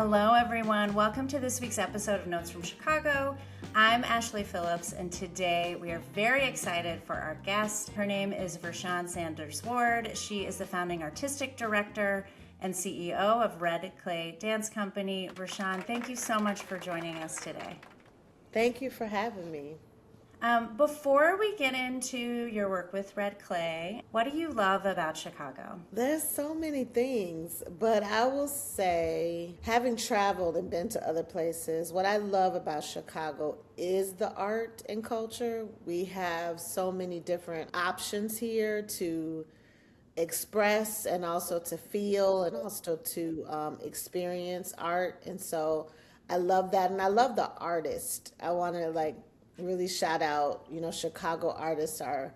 Hello, everyone. Welcome to this week's episode of Notes from Chicago. I'm Ashley Phillips, and today we are very excited for our guest. Her name is Vershawn Sanders-Ward. She is the founding artistic director and CEO of Red Clay Dance Company. Vershawn, thank you so much for joining us today. Thank you for having me. Before we get into your work with Red Clay, what do you love about Chicago? There's so many things, but I will say, having traveled and been to other places, what I love about Chicago is the art and culture. We have so many different options here to express and also to feel and also to experience art. And so I love that. And I love the artist. I want to really shout out, Chicago artists are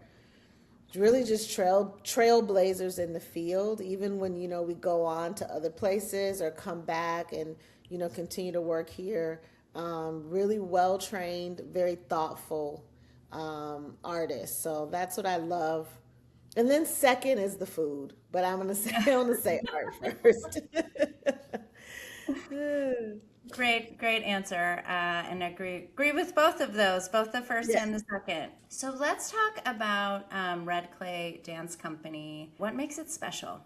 really just trailblazers in the field, even when, we go on to other places or come back and, continue to work here. Really well-trained, very thoughtful artists. So that's what I love. And then second is the food, but I want to say art first. Great answer, and agree with both of those, both the first Yeah. and the second. So let's talk about Red Clay Dance Company. What makes it special?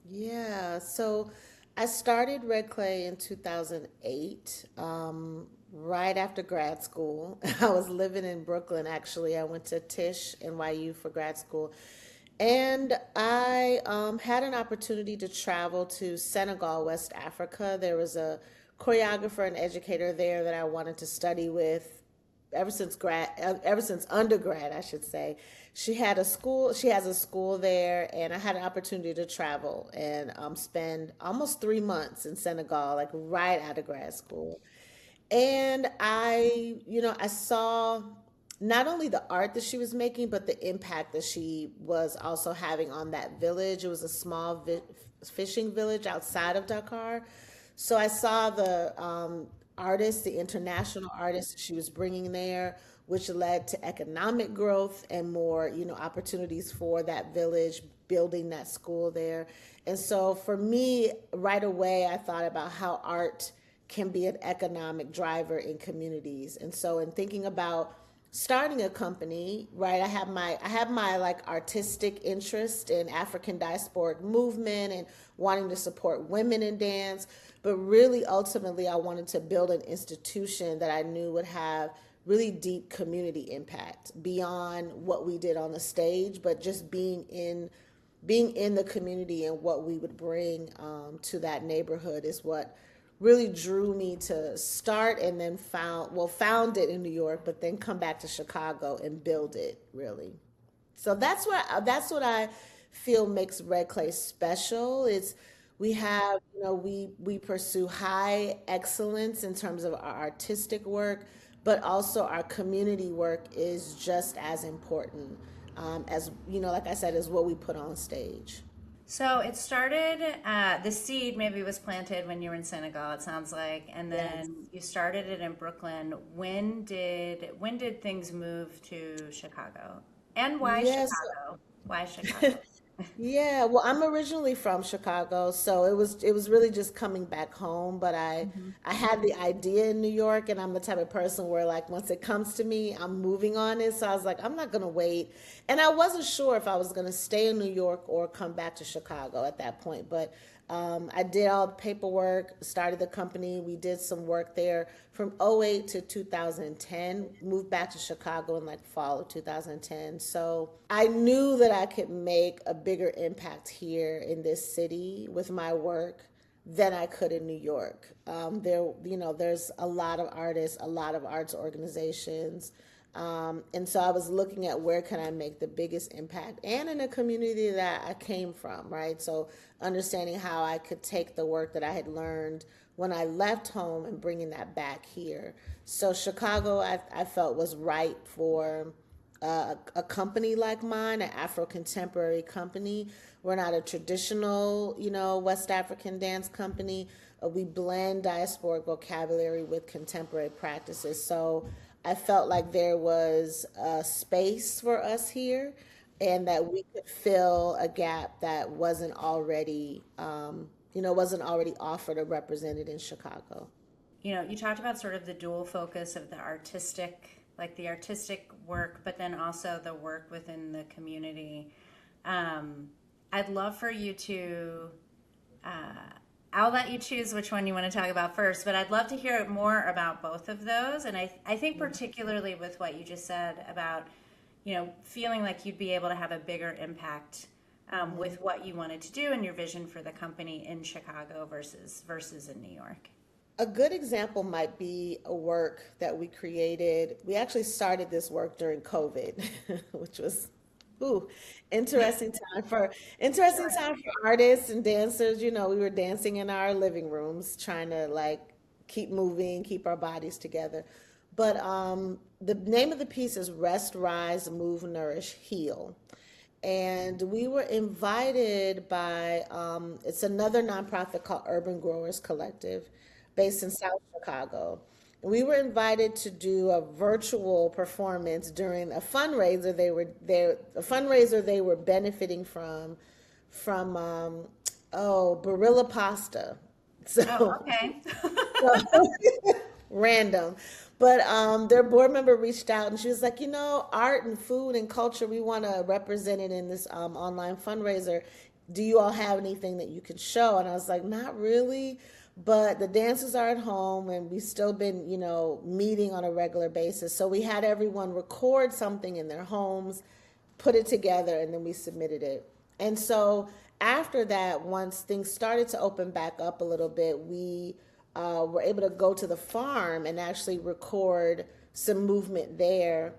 Yeah, so I started Red Clay in 2008, right after grad school. I was living in Brooklyn, actually. I went to Tisch, NYU, for grad school. And I had an opportunity to travel to Senegal, West Africa. There was a choreographer and educator there that I wanted to study with ever since undergrad, I should say. She has a school there, and I had an opportunity to travel and spend almost 3 months in Senegal, like right out of grad school. And I saw not only the art that she was making, but the impact that she was also having on that village. It was a small fishing village outside of Dakar. So I saw the artists, the international artists that she was bringing there, which led to economic growth and more, opportunities for that village, building that school there. And so for me, right away, I thought about how art can be an economic driver in communities. And so in thinking about starting a company, right, I have my like artistic interest in African diasporic movement and wanting to support women in dance, but really ultimately I wanted to build an institution that I knew would have really deep community impact beyond what we did on the stage, but just being in the community and what we would bring to that neighborhood is what really drew me to start and then found it in New York, but then come back to Chicago and build it really. So that's what I feel makes Red Clay special. It's we have, we pursue high excellence in terms of our artistic work, but also our community work is just as important as, like I said, is what we put on stage. So it started, the seed maybe was planted when you were in Senegal, it sounds like, and Yes. then you started it in Brooklyn. When did things move to Chicago? And why Yes. Chicago? Why Chicago? Yeah, well, I'm originally from Chicago, so it was really just coming back home, but I had the idea in New York, and I'm the type of person where like once it comes to me, I'm moving on it. So I was like, I'm not gonna wait. And I wasn't sure if I was gonna stay in New York or come back to Chicago at that point, but I did all the paperwork, started the company. We did some work there from '08 to 2010, moved back to Chicago in like fall of 2010. So I knew that I could make a bigger impact here in this city with my work than I could in New York. There's a lot of artists, a lot of arts organizations. And so I was looking at where can I make the biggest impact and in a community that I came from, right? So understanding how I could take the work that I had learned when I left home and bringing that back here. So Chicago, I felt was right for a company like mine, an Afro contemporary company. We're not a traditional, West African dance company. We blend diasporic vocabulary with contemporary practices. So I felt like there was a space for us here and that we could fill a gap that wasn't already wasn't already offered or represented in Chicago. You talked about sort of the dual focus of the artistic work, but then also the work within the community. I'd love for you to, I'll let you choose which one you want to talk about first, but I'd love to hear more about both of those. And I think particularly with what you just said about, feeling like you'd be able to have a bigger impact with what you wanted to do and your vision for the company in Chicago versus in New York. A good example might be a work that we created. We actually started this work during COVID, which was ooh, interesting Sure. time for artists and dancers. We were dancing in our living rooms, trying to like keep moving, keep our bodies together. But the name of the piece is Rest, Rise, Move, Nourish, Heal. And we were invited by, it's another nonprofit called Urban Growers Collective based in South Chicago. And we were invited to do a virtual performance during a fundraiser they were benefiting from Barilla Pasta. Oh, So okay. random. But their board member reached out and she was like, art and food and culture, we want to represent it in this online fundraiser. Do you all have anything that you can show? And I was like, not really. But the dancers are at home and we've still been, meeting on a regular basis. So we had everyone record something in their homes, put it together, and then we submitted it. And so after that, once things started to open back up a little bit, we were able to go to the farm and actually record some movement there.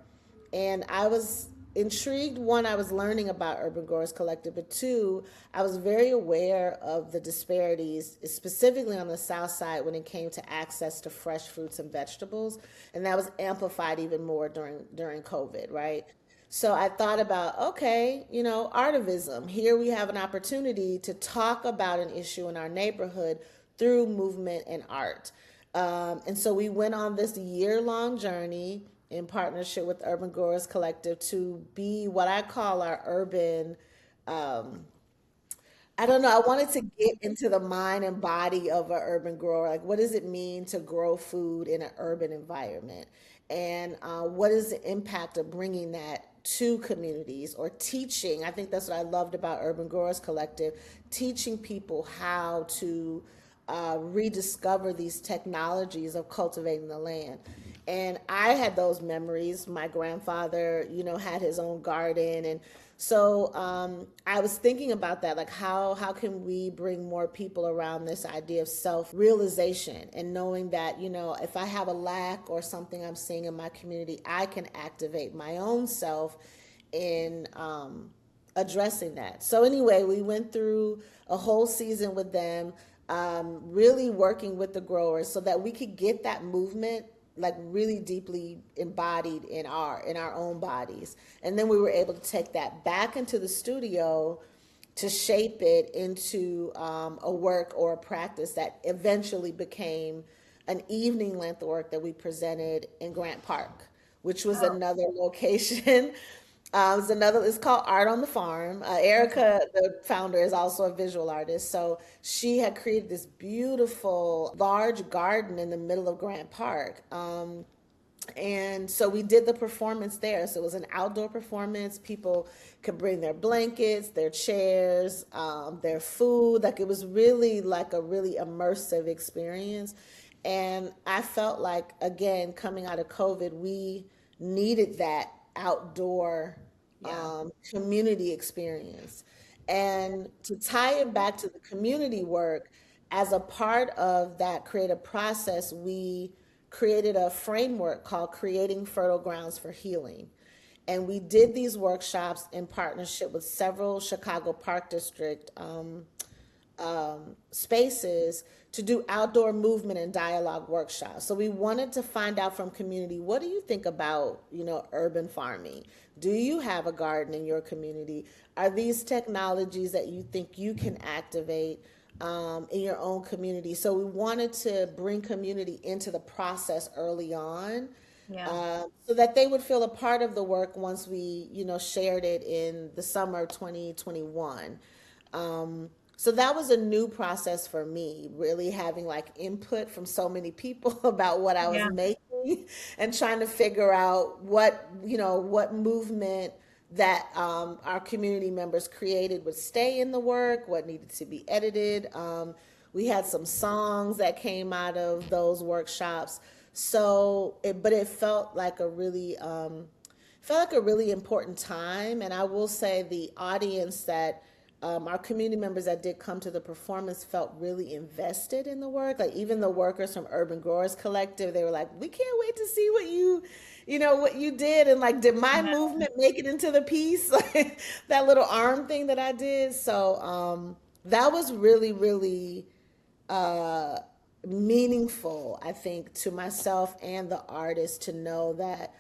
And I was intrigued. One, I was learning about Urban Growers Collective, but two, I was very aware of the disparities, specifically on the South Side when it came to access to fresh fruits and vegetables. And that was amplified even more during COVID, right? So I thought about, okay, artivism. Here we have an opportunity to talk about an issue in our neighborhood through movement and art. And so we went on this year-long journey in partnership with Urban Growers Collective to be what I call our urban, I don't know. I wanted to get into the mind and body of an urban grower. Like, what does it mean to grow food in an urban environment? And what is the impact of bringing that to communities or teaching? I think that's what I loved about Urban Growers Collective, teaching people how to rediscover these technologies of cultivating the land. And I had those memories. My grandfather, had his own garden, and so I was thinking about that, like how can we bring more people around this idea of self realization and knowing that if I have a lack or something I'm seeing in my community, I can activate my own self in addressing that. So anyway, we went through a whole season with them, really working with the growers so that we could get that movement like really deeply embodied in our own bodies. And then we were able to take that back into the studio to shape it into a work or a practice that eventually became an evening length work that we presented in Grant Park, which was Oh, another location. It's called Art on the Farm. Erica, the founder, is also a visual artist. So she had created this beautiful large garden in the middle of Grant Park. And so we did the performance there. So it was an outdoor performance. People could bring their blankets, their chairs, their food. Like it was really like a really immersive experience. And I felt like, again, coming out of COVID, we needed that outdoor yeah. community experience. And to tie it back to the community work, as a part of that creative process, we created a framework called Creating Fertile Grounds for Healing. And we did these workshops in partnership with several Chicago Park District spaces to do outdoor movement and dialogue workshops. So we wanted to find out from community, what do you think about, urban farming? Do you have a garden in your community? Are these technologies that you think you can activate in your own community? So we wanted to bring community into the process early on, Yeah. so that they would feel a part of the work once we, shared it in the summer of 2021. So that was a new process for me, really having like input from so many people about what I was Yeah. making and trying to figure out what, what movement that our community members created would stay in the work, what needed to be edited. We had some songs that came out of those workshops. But it felt like a really important time. And I will say the audience that our community members that did come to the performance felt really invested in the work. Like even the workers from Urban Growers Collective, they were like, "We can't wait to see what you did." And like, did my movement make it into the piece? Like that little arm thing that I did. So that was really, really uh, meaningful, I think, to myself and the artist to know that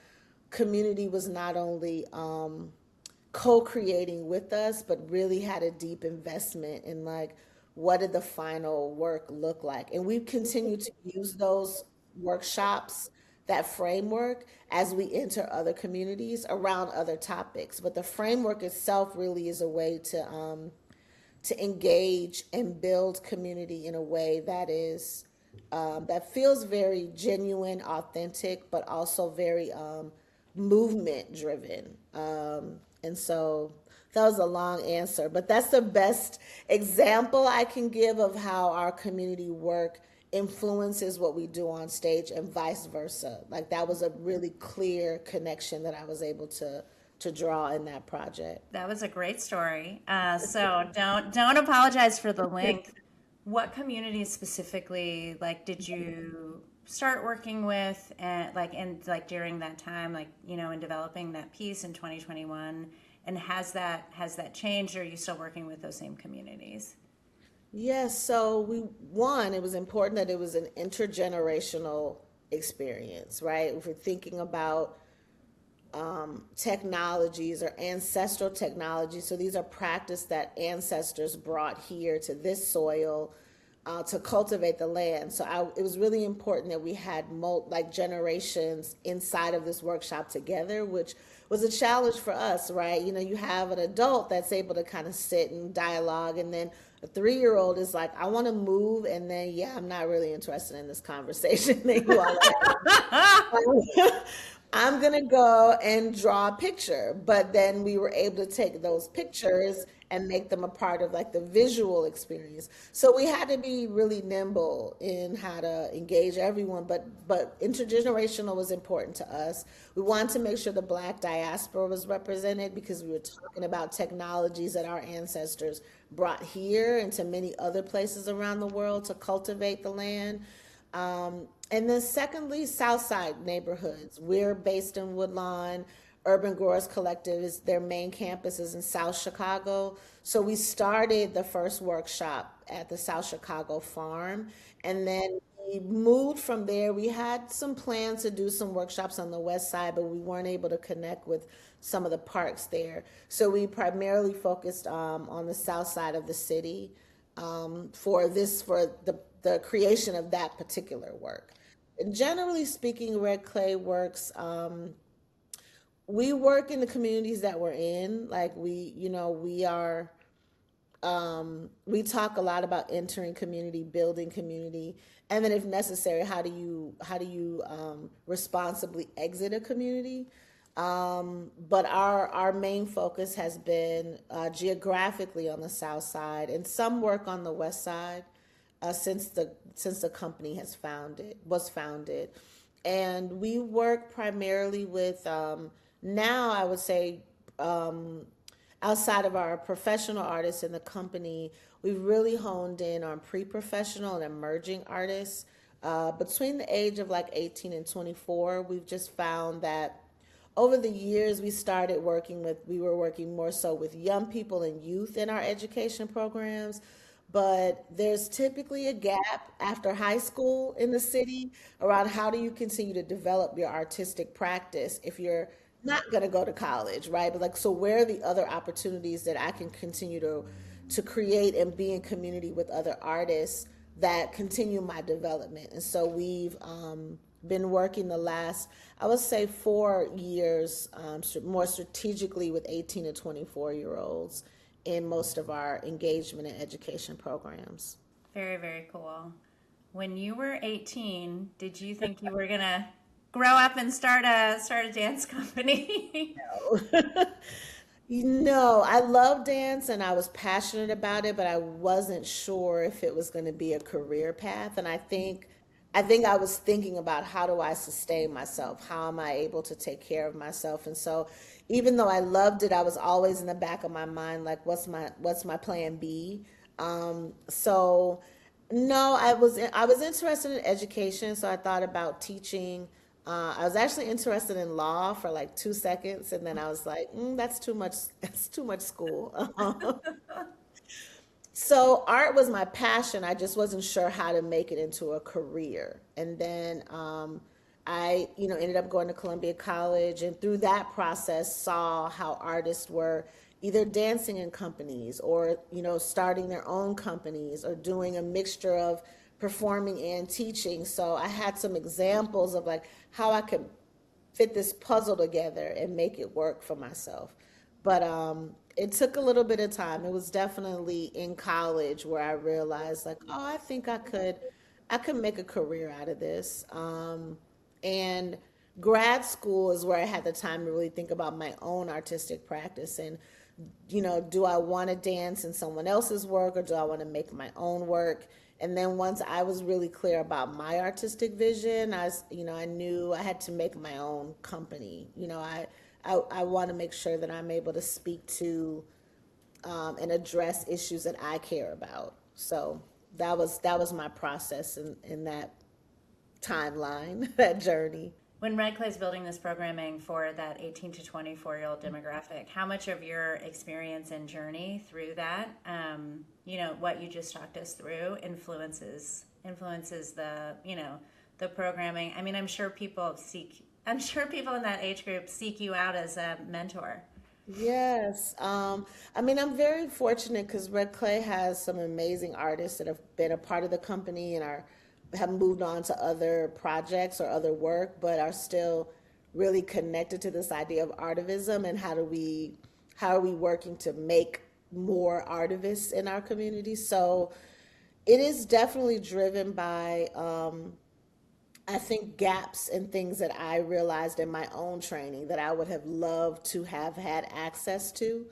community was not only co-creating with us, but really had a deep investment in like what did the final work look like. And we continue to use those workshops, that framework, as we enter other communities around other topics. But the framework itself really is a way to engage and build community in a way that is that feels very genuine, authentic, but also very movement driven. And so that was a long answer, but that's the best example I can give of how our community work influences what we do on stage and vice versa. Like that was a really clear connection that I was able to draw in that project. That was a great story. So don't apologize for the length. What communities specifically like did you start working with and like during that time, like in developing that piece in 2021? And has that changed, or are you still working with those same communities? Yes, so it was important that it was an intergenerational experience, right? If we're thinking about technologies or ancestral technologies. So these are practices that ancestors brought here to this soil to cultivate the land. It was really important that we had like generations inside of this workshop together, which was a challenge for us, right? You have an adult that's able to kind of sit and dialogue, and then a 3-year-old is like, I want to move, and then, yeah, I'm not really interested in this conversation that you all are having. I'm gonna go and draw a picture. But then we were able to take those pictures and make them a part of like the visual experience. So we had to be really nimble in how to engage everyone, but intergenerational was important to us. We wanted to make sure the Black diaspora was represented because we were talking about technologies that our ancestors brought here and to many other places around the world to cultivate the land. And then secondly, Southside neighborhoods. We're based in Woodlawn. Urban Growers Collective is their main campus is in South Chicago. So we started the first workshop at the South Chicago farm. And then we moved from there. We had some plans to do some workshops on the west side, but we weren't able to connect with some of the parks there. So we primarily focused on the south side of the city for the creation of that particular work. And generally speaking, Red Clay works. We work in the communities that we're in. Like we talk a lot about entering community, building community, and then if necessary, how do you responsibly exit a community? But our main focus has been geographically on the south side and some work on the west side since the company was founded, and we work primarily with now I would say outside of our professional artists in the company, we've really honed in on pre-professional and emerging artists between the age of like 18 and 24. We've just found that over the years we were working more so with young people and youth in our education programs, but there's typically a gap after high school in the city around how do you continue to develop your artistic practice if you're not going to go to college, right? But like, so where are the other opportunities that I can continue to create and be in community with other artists that continue my development? And so we've been working the last, I would say, 4 years more strategically with 18 to 24-year-olds in most of our engagement and education programs. Very, very cool. When you were 18, did you think you were gonna grow up and start a dance company? No, I love dance and I was passionate about it, but I wasn't sure if it was going to be a career path. And I think I was thinking about how do I sustain myself? How am I able to take care of myself? And so even though I loved it, I was always in the back of my mind like what's my plan B? So no, I was interested in education, so I thought about teaching. I was actually interested in law for like 2 seconds, and then I was like, that's too much. That's too much school. So art was my passion. I just wasn't sure how to make it into a career. And then I, ended up going to Columbia College, and through that process, saw how artists were either dancing in companies or, starting their own companies or doing a mixture of performing and teaching. So I had some examples of like how I could fit this puzzle together and make it work for myself. But it took a little bit of time. It was definitely in college where I realized like, oh, I think I could make a career out of this. And grad school is where I had the time to really think about my own artistic practice and, do I want to dance in someone else's work or do I want to make my own work? And then once I was really clear about my artistic vision, I knew I had to make my own company. I want to make sure that I'm able to speak to and address issues that I care about. So that was my process in that timeline, that journey. When Red Clay's building this programming for that 18 to 24-year-old demographic, how much of your experience and journey through that, what you just talked us through, influences the programming? I mean, I'm sure people in that age group seek you out as a mentor. Yes. I'm very fortunate because Red Clay has some amazing artists that have been a part of the company and have moved on to other projects or other work, but are still really connected to this idea of artivism and how are we working to make more artivists in our community. So it is definitely driven by I think gaps and things that I realized in my own training that I would have loved to have had access to.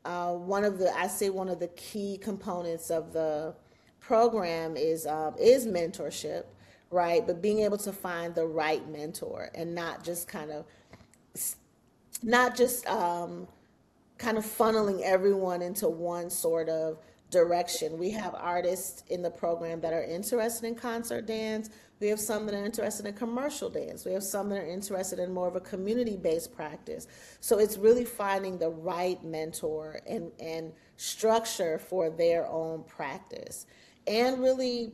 One of the key components of the program is mentorship, right? But being able to find the right mentor and not just funneling everyone into one sort of direction. We have artists in the program that are interested in concert dance. We have some that are interested in commercial dance. We have some that are interested in more of a community-based practice. So it's really finding the right mentor and structure for their own practice. And really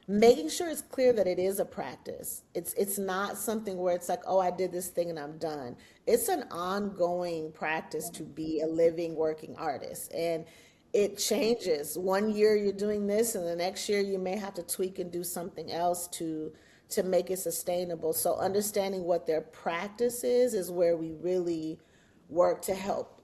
making sure it's clear that it is a practice. It's not something where it's like, oh, I did this thing and I'm done. It's an ongoing practice to be a living, working artist. And it changes. One year you're doing this and the next year you may have to tweak and do something else to make it sustainable. So understanding what their practice is where we really work to help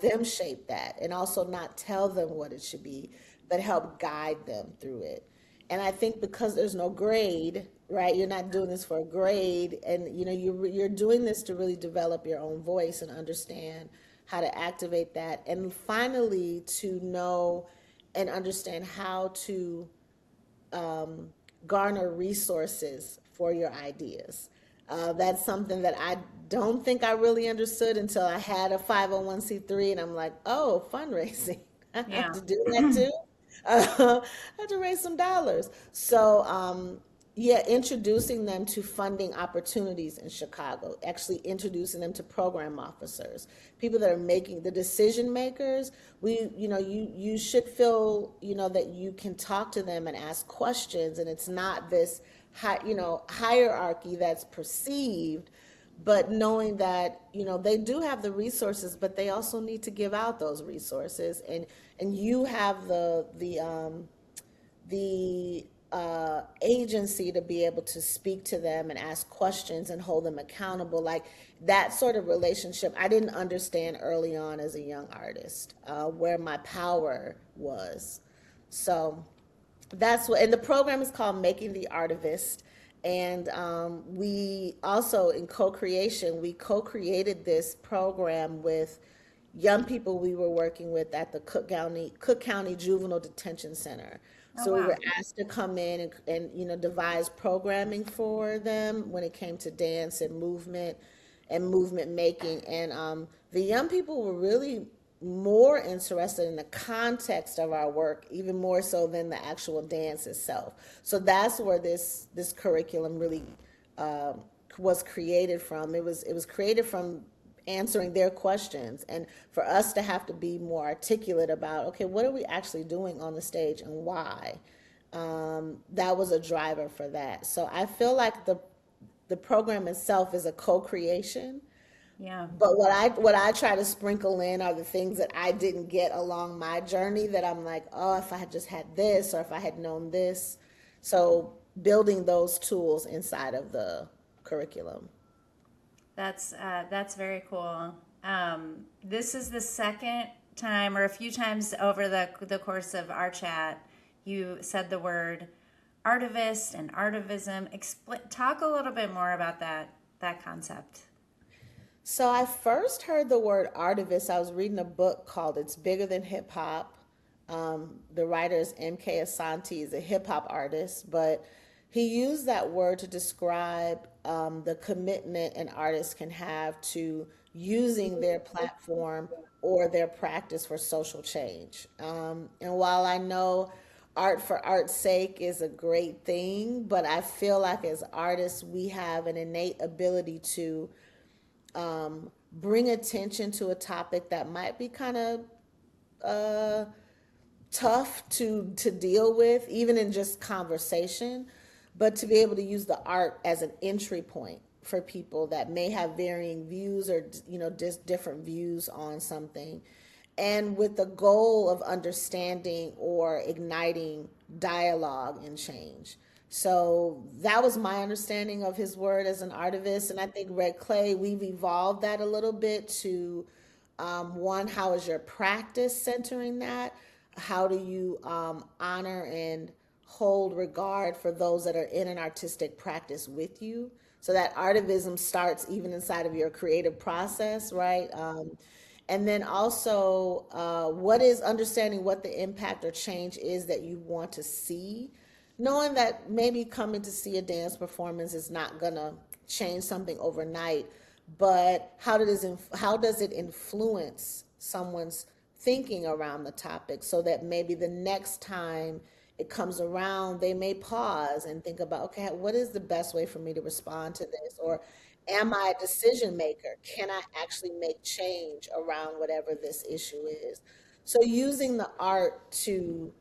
them shape that and also not tell them what it should be, but help guide them through it. And I think because there's no grade, right? You're not doing this for a grade, and you're doing this to really develop your own voice and understand how to activate that, and finally to know and understand how to garner resources for your ideas. That's something that I don't think I really understood until I had a 501c3, and I'm like, oh, fundraising. I Yeah. have to do that too. I have to raise some dollars. So, introducing them to funding opportunities in Chicago, actually introducing them to program officers, people that are making the decision makers. You should feel, that you can talk to them and ask questions, and it's not this hierarchy that's perceived, but knowing that they do have the resources, but they also need to give out those resources, and you have the agency to be able to speak to them and ask questions and hold them accountable. Like that sort of relationship, I didn't understand early on as a young artist, where my power was. So that's what, and the program is called Making the Artivist. And we also, in co-creation, we co-created this program with young people we were working with at the Cook County Juvenile Detention Center. Oh, So we wow. were asked to come in and devise programming for them when it came to dance and movement making. And the young people were really more interested in the context of our work, even more so than the actual dance itself. So that's where this curriculum really was created from. It was created from answering their questions, and for us to have to be more articulate about, okay, what are we actually doing on the stage and why. That was a driver for that. So I feel like the program itself is a co-creation, Yeah. but what I try to sprinkle in are the things that I didn't get along my journey that I'm like, oh, if I had just had this or if I had known this. So building those tools inside of the curriculum. That's very cool. This is the second time, or a few times over the course of our chat, you said the word artivist and artivism. Talk a little bit more about that concept. So I first heard the word artivist. I was reading a book called It's Bigger Than Hip Hop. The writer is M.K. Asante. He's a hip hop artist, but he used that word to describe the commitment an artist can have to using their platform or their practice for social change. And while I know art for art's sake is a great thing, but I feel like as artists, we have an innate ability to bring attention to a topic that might be kind of tough to deal with, even in just conversation, but to be able to use the art as an entry point for people that may have varying views or just different views on something, and with the goal of understanding or igniting dialogue and change. So that was my understanding of his word as an artivist. And I think Red Clay, we've evolved that a little bit to one, how is your practice centering that? How do you honor and hold regard for those that are in an artistic practice with you? So that artivism starts even inside of your creative process, right? And then also, what is understanding what the impact or change is that you want to see, knowing that maybe coming to see a dance performance is not gonna change something overnight, but how does it influence someone's thinking around the topic, so that maybe the next time it comes around, they may pause and think about, okay, what is the best way for me to respond to this? Or am I a decision maker? Can I actually make change around whatever this issue is? So using the art to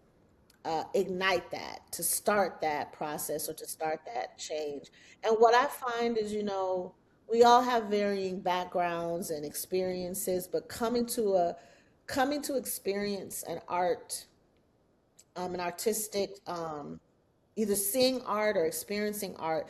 ignite that, to start that process or to start that change. And what I find is, we all have varying backgrounds and experiences, but coming to experience an artistic, either seeing art or experiencing art,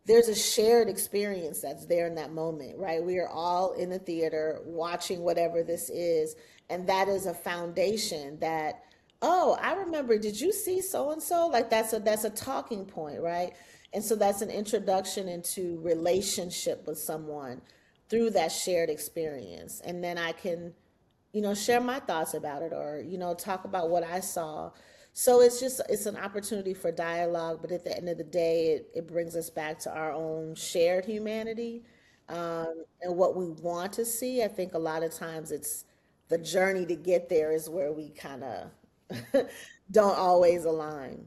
there's a shared experience that's there in that moment, right? We are all in the theater watching whatever this is, and that is a foundation that, oh, I remember, did you see so and so? Like that's a talking point, right? And so that's an introduction into relationship with someone through that shared experience. And then I can, share my thoughts about it, or, talk about what I saw. So it's an opportunity for dialogue, but at the end of the day, it brings us back to our own shared humanity, and what we want to see. I think a lot of times it's the journey to get there is where we kind of don't always align.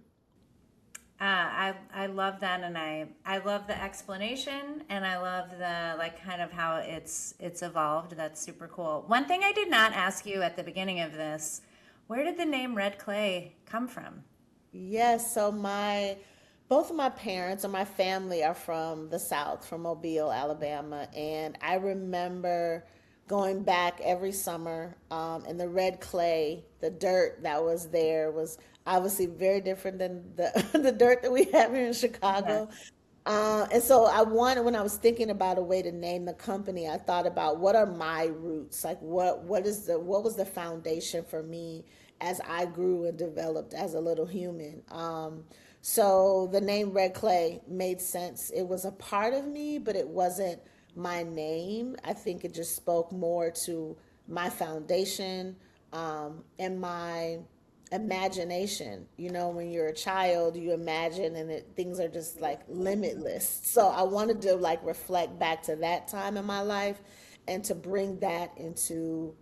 I love that, and I love the explanation, and I love the like kind of how it's evolved. That's super cool. One thing I did not ask you at the beginning of this, where did the name Red Clay come from? Yes, so both of my parents and my family are from the South, from Mobile, Alabama, and I remember going back every summer. And the red clay, the dirt that was there was obviously very different than the the dirt that we have here in Chicago. Yes. And so I wanted, when I was thinking about a way to name the company, I thought about what are my roots? Like what was the foundation for me as I grew and developed as a little human? So the name Red Clay made sense. It was a part of me, but it wasn't my name. I think it just spoke more to my foundation, and my imagination. You know, when you're a child, you imagine and things are just like limitless. So I wanted to like reflect back to that time in my life and to bring that into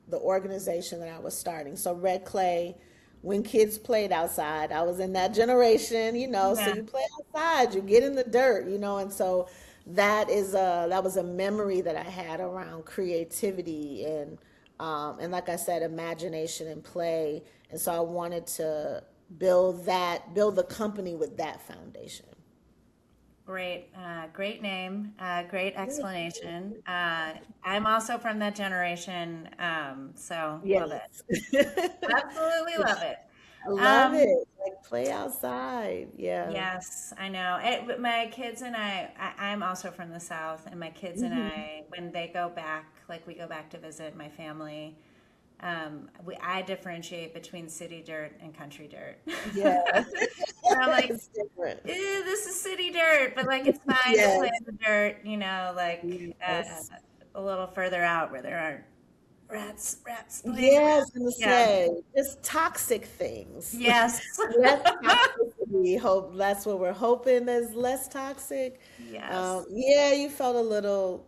the organization that I was starting. So Red Clay, when kids played outside, I was in that generation, you know, so Yeah. you play outside, you get in the dirt, you know, and so that was a memory that I had around creativity and like I said, imagination and play. And so I wanted to build the company with that foundation. Great, great name, great explanation. I'm also from that generation, so love it. Yes. Absolutely love it. I love Um, it. Like play outside. Yeah. yes, I know. But my kids and I'm also from the South, and my kids and Hmm. I, when they go back, like we go back to visit my family, I differentiate between city dirt and country dirt. Yeah. And I'm like, It's different. ew, this is city dirt, but like it's fine to play Yes. in the dirt, you know, like Yes. a little further out where there aren't rats playing Yes, around. I'm gonna Yeah. say just toxic things. Yes. Less toxicity. Hope that's what we're hoping is less toxic. Yes. Yeah, you felt a little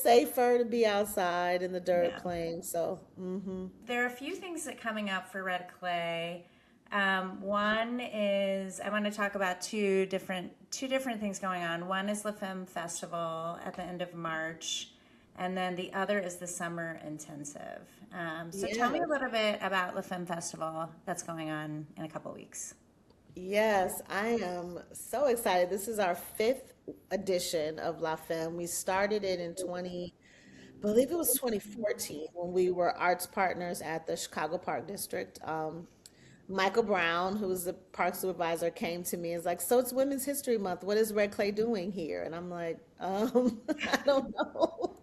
safer to be outside in the dirt Yeah. playing. So, hmm. There are a few things that coming up for Red Clay. One is I want to talk about two different things going on. One is the Film Festival at the end of March, and then the other is the Summer Intensive. So tell me Yeah. a little bit about the Film Festival that's going on in a couple weeks. Yes, I am so excited. This is our fifth edition of La Femme. We started it in 20, I believe it was 2014 when we were arts partners at the Chicago Park District. Michael Brown, who was the park supervisor, came to me and was like, "So it's Women's History Month. What is Red Clay doing here?" And I'm like, I don't know.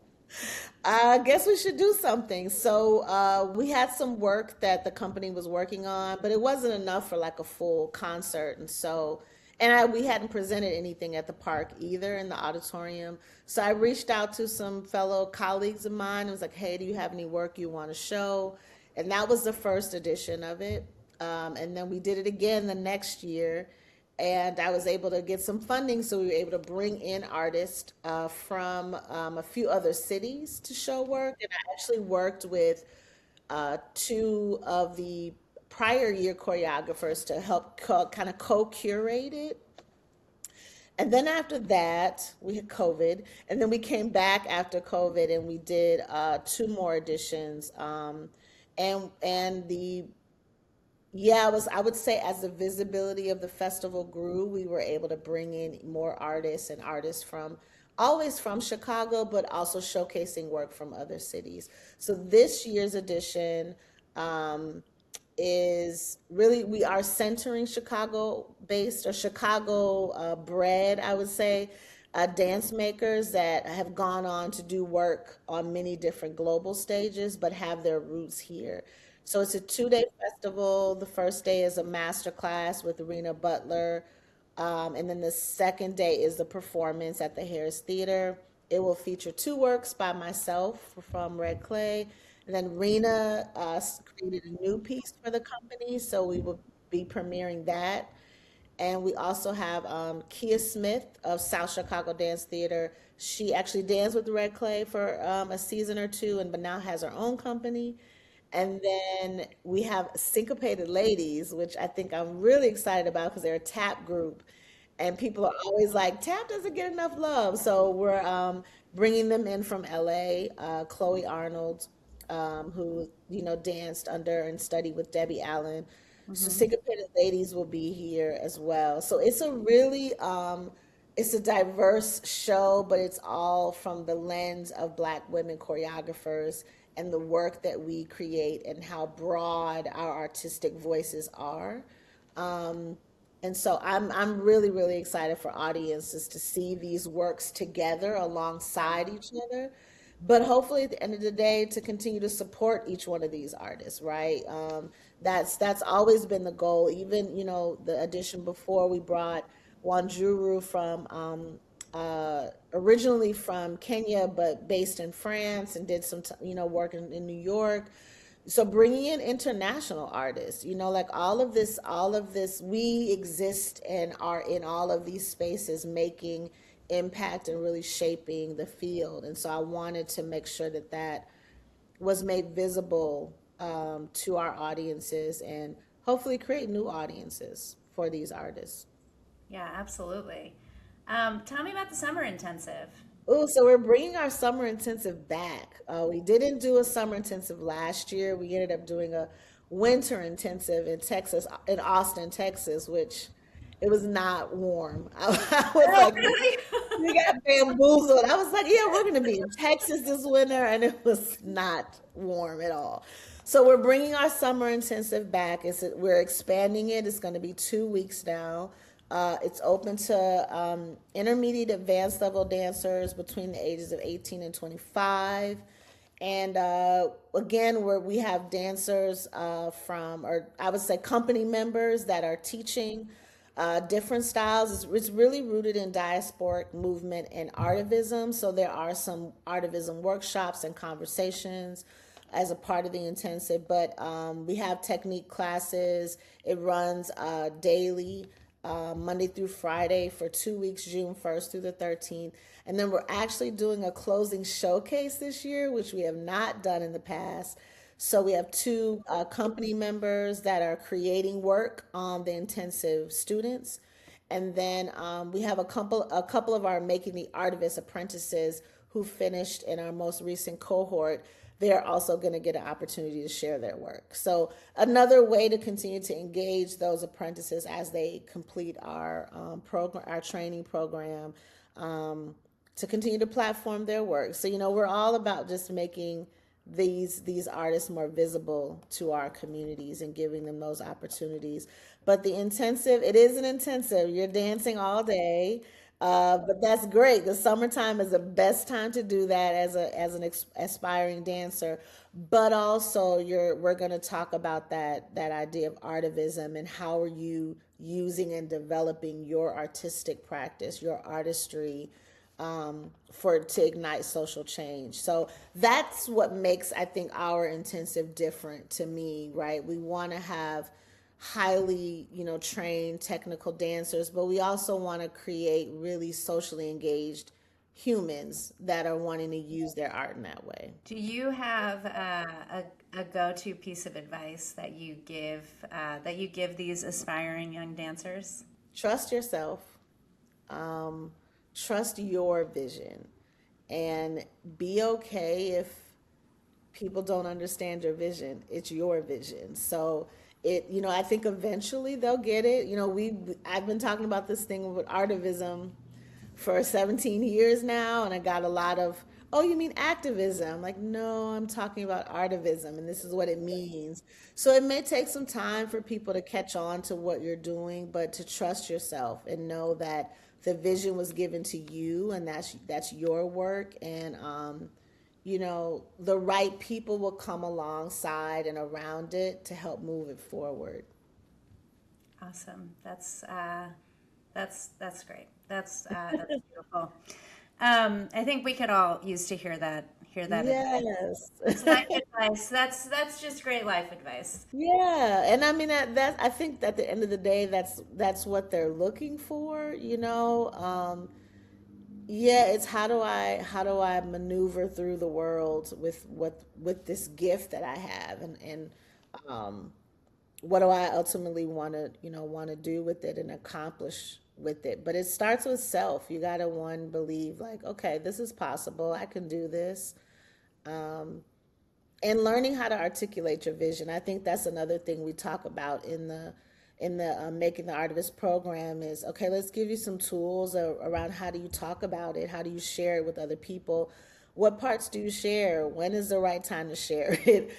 I guess we should do something. So we had some work that the company was working on, but it wasn't enough for like a full concert. And so, we hadn't presented anything at the park either in the auditorium. So I reached out to some fellow colleagues of mine and was like, "Hey, do you have any work you want to show?" And that was the first edition of it. And then we did it again the next year, and I was able to get some funding, so we were able to bring in artists from a few other cities to show work. And I actually worked with two of the prior year choreographers to help kind of co-curate it. And then after that, we had COVID, and then we came back after COVID, and we did two more editions. And the Yeah, I would say as the visibility of the festival grew, we were able to bring in more artists and artists from always from Chicago, but also showcasing work from other cities. So this year's edition um, is really, we are centering Chicago based or Chicago bred, I would say, dance makers that have gone on to do work on many different global stages, but have their roots here. So it's a 2 day festival. The first day is a master class with Rena Butler. And then the second day is the performance at the Harris Theater. It will feature two works by myself from Red Clay. And then Rena created a new piece for the company, so we will be premiering that. And we also have Kia Smith of South Chicago Dance Theater. She actually danced with Red Clay for a season or two, and but now has her own company. And then we have Syncopated Ladies, which I think I'm really excited about because they're a tap group. And people are always like, tap doesn't get enough love. So we're bringing them in from LA. Chloe Arnold, who, danced under and studied with Debbie Allen. So Hmm. Syncopated Ladies will be here as well. So it's a really it's a diverse show, but it's all from the lens of Black women choreographers and the work that we create and how broad our artistic voices are. Um, and so I'm really, really excited for audiences to see these works together alongside each other. But hopefully at the end of the day to continue to support each one of these artists, right? That's always been the goal. Even, the edition before we brought Wanjuru from originally from Kenya, but based in France and did some, work in New York. So bringing in international artists, like all of this, we exist and are in all of these spaces making impact and really shaping the field. And so I wanted to make sure that that was made visible to our audiences and hopefully create new audiences for these artists. Yeah, absolutely. Tell me about the summer intensive. Oh, so we're bringing our summer intensive back. We didn't do a summer intensive last year. We ended up doing a winter intensive in Texas, in Austin, Texas, which it was not warm. I was Oh, like, really? we got bamboozled. I was like, yeah, we're going to be in Texas this winter, and it was not warm at all. So we're bringing our summer intensive back. We're expanding it. It's going to be 2 weeks now. It's open to intermediate advanced level dancers between the ages of 18 and 25. And again, we have dancers or I would say company members that are teaching different styles. It's really rooted in diasporic movement and artivism. So there are some artivism workshops and conversations as a part of the intensive, but we have technique classes. It runs daily, Monday through Friday for 2 weeks, June 1st through the 13th. And then we're actually doing a closing showcase this year, which we have not done in the past. So we have two company members that are creating work on the intensive students. And then we have a couple of our Making the Artivist apprentices who finished in our most recent cohort. They're also going to get an opportunity to share their work. So another way to continue to engage those apprentices as they complete our program, our training program, to continue to platform their work. So we're all about just making these artists more visible to our communities and giving them those opportunities. But the intensive, it is an intensive. You're dancing all day. But that's great. The summertime is the best time to do that as an aspiring dancer. But also, we're going to talk about that idea of artivism and how are you using and developing your artistic practice, your artistry, to ignite social change. So that's what makes, I think, our intensive different to me, right? We want to have highly, trained technical dancers, but we also want to create really socially engaged humans that are wanting to use their art in that way. Do you have a go-to piece of advice that you give these aspiring young dancers? Trust yourself, um, trust your vision, and be okay if people don't understand your vision. It's your vision. So I think eventually they'll get it. I've been talking about this thing with artivism for 17 years now, and I got a lot of, oh, you mean activism? I'm like, no, I'm talking about artivism, and this is what it means. So it may take some time for people to catch on to what you're doing, but to trust yourself and know that the vision was given to you, and that's your work, and the right people will come alongside and around it to help move it forward. Awesome. That's great. That's beautiful. I think we could all use to hear that. Hear that advice. Yes. It's life advice. That's just great life advice. Yeah, and I mean that I think at the end of the day that's what they're looking for. Yeah, it's how do I maneuver through the world with this gift that I have, and um what do I ultimately want to do with it and accomplish with it. But it starts with self. You got to one believe like, okay, this is possible. I can do this. Um and learning how to articulate your vision. I think that's another thing we talk about in the Making the Artivist program is, okay, let's give you some tools around how do you talk about it? How do you share it with other people? What parts do you share? When is the right time to share it?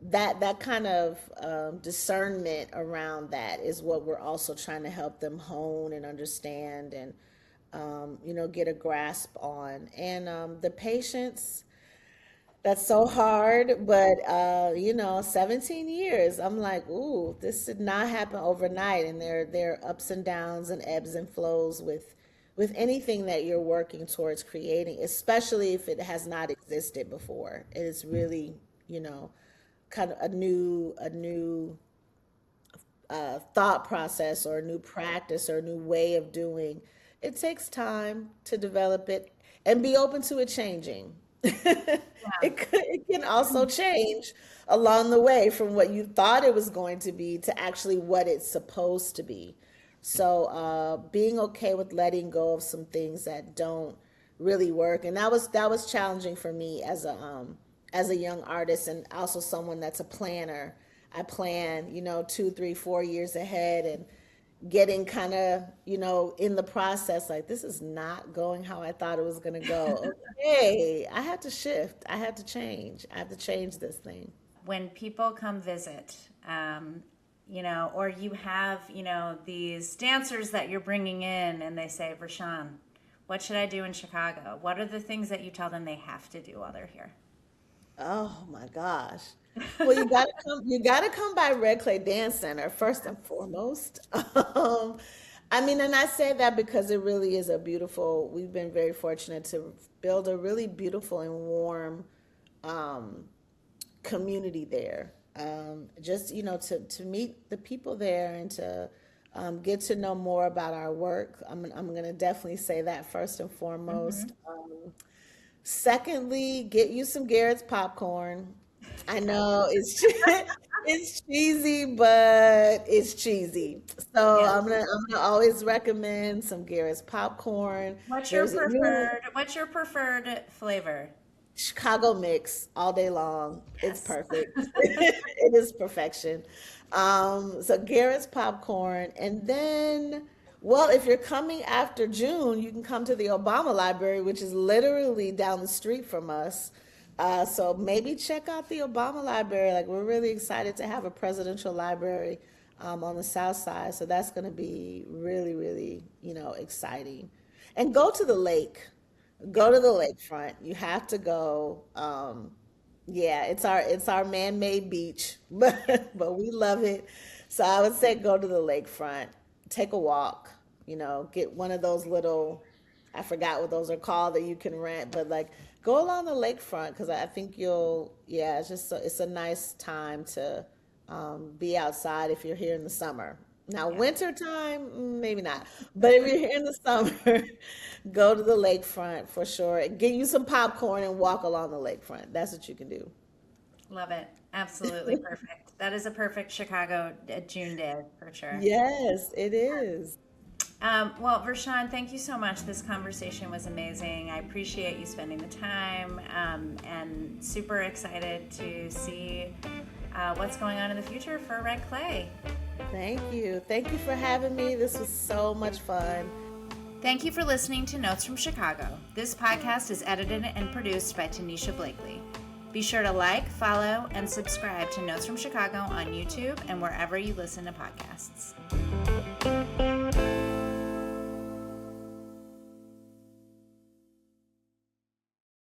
That kind of discernment around that is what we're also trying to help them hone and understand and, get a grasp on. And the patience, that's so hard, but 17 years. I'm like, ooh, this did not happen overnight, and there are ups and downs and ebbs and flows with anything that you're working towards creating, especially if it has not existed before. It is really, kind of a new thought process or a new practice or a new way of doing. It takes time to develop it and be open to it changing. It can also change along the way from what you thought it was going to be to actually what it's supposed to be. So being okay with letting go of some things that don't really work, and that was challenging for me as a young artist, and also someone that's a planner. I plan, 2, 3, 4 years ahead, and getting kind of, in the process, like, this is not going how I thought it was going to go. Okay, I had to shift. I had to change. I have to change this thing. When people come visit, or you have, these dancers that you're bringing in and they say, Vershawn, what should I do in Chicago? What are the things that you tell them they have to do while they're here? Oh my gosh. Well, you gotta come by Red Clay Dance Center first and foremost. And I say that because it really is we've been very fortunate to build a really beautiful and warm community there. Just, to meet the people there and to get to know more about our work. I'm going to definitely say that first and foremost. Secondly, get you some Garrett's popcorn. I know it's cheesy, but it's cheesy. So Yeah. I'm gonna always recommend some Garrett's popcorn. What's your There's a new preferred flavor? Chicago mix all day long. It's perfect. It is perfection. So Garrett's popcorn, and then, well, if you're coming after June, you can come to the Obama Library, which is literally down the street from us. So maybe check out the Obama Library. Like, we're really excited to have a presidential library on the South Side. So that's going to be really, really, exciting. And go to the lake. Go to the lakefront. You have to go. Yeah, it's our man-made beach, but we love it. So I would say go to the lakefront, take a walk, get one of those little, I forgot what those are called that you can rent, but like go along the lakefront because I think it's just it's a nice time to be outside if you're here in the summer. Now, Yeah. winter time, maybe not. But if you're here in the summer, go to the lakefront for sure. Get you some popcorn and walk along the lakefront. That's what you can do. Love it. Absolutely perfect. That is a perfect Chicago June day for sure. Yes, it is. Well, Vershawn, thank you so much. This conversation was amazing. I appreciate you spending the time, and super excited to see what's going on in the future for Red Clay. Thank you. Thank you for having me. This was so much fun. Thank you for listening to Notes from Chicago. This podcast is edited and produced by Tanisha Blakely. Be sure to like, follow, and subscribe to Notes from Chicago on YouTube and wherever you listen to podcasts.